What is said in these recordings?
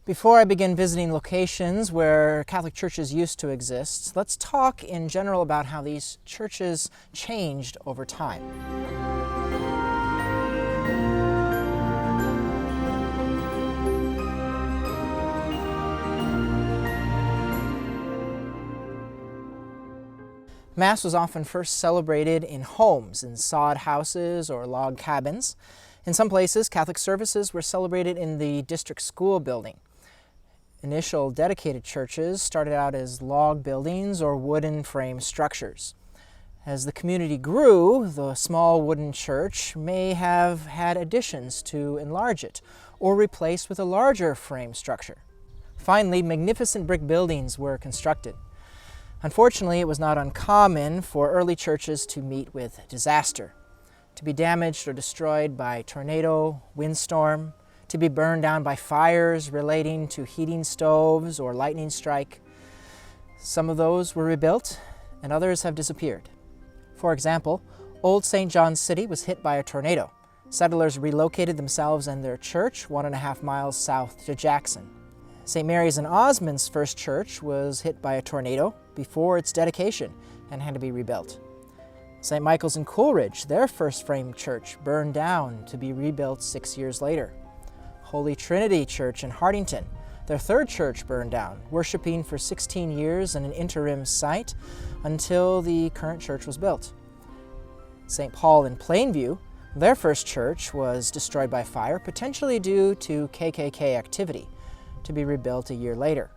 Before I begin visiting locations where Catholic churches used to exist, let's talk in general about how these churches changed over time. Mass was often first celebrated in homes, in sod houses or log cabins. In some places, Catholic services were celebrated in the district school building. Initial dedicated churches started out as log buildings or wooden frame structures. As the community grew, the small wooden church may have had additions to enlarge it or replaced with a larger frame structure. Finally, magnificent brick buildings were constructed. Unfortunately, it was not uncommon for early churches to meet with disaster, to be damaged or destroyed by tornado, windstorm, to be burned down by fires relating to heating stoves or lightning strike. Some of those were rebuilt and others have disappeared. For example, Old St. John's City was hit by a tornado. Settlers relocated themselves and their church 1.5 miles south to Jackson. St. Mary's in Osmond's first church was hit by a tornado before its dedication and had to be rebuilt. St. Michael's in Coleridge, their first frame church, burned down to be rebuilt 6 years later. Holy Trinity Church in Hartington, their third church, burned down, worshiping for 16 years in an interim site until the current church was built. St. Paul in Plainview, their first church, was destroyed by fire, potentially due to KKK activity, to be rebuilt a year later.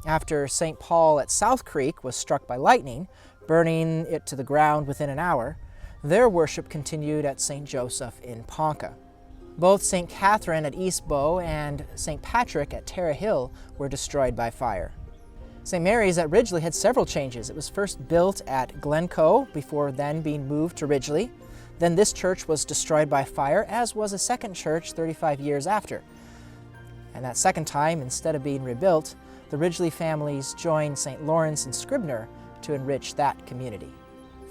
After St. Paul at South Creek was struck by lightning, burning it to the ground within an hour, their worship continued at St. Joseph in Ponca. Both St. Catherine at East Bow and St. Patrick at Tara Hill were destroyed by fire. St. Mary's at Ridgely had several changes. It was first built at Glencoe before then being moved to Ridgely. Then this church was destroyed by fire, as was a second church 35 years after. And that second time, instead of being rebuilt, the Ridgely families joined St. Lawrence and Scribner to enrich that community.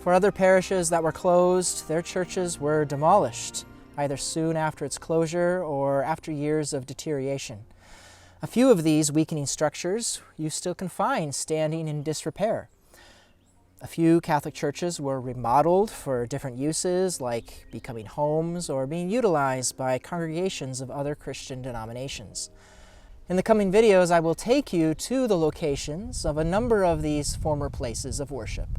For other parishes that were closed, their churches were demolished, either soon after its closure or after years of deterioration. A few of these weakening structures you still can find standing in disrepair. A few Catholic churches were remodeled for different uses, like becoming homes or being utilized by congregations of other Christian denominations. In the coming videos, I will take you to the locations of a number of these former places of worship.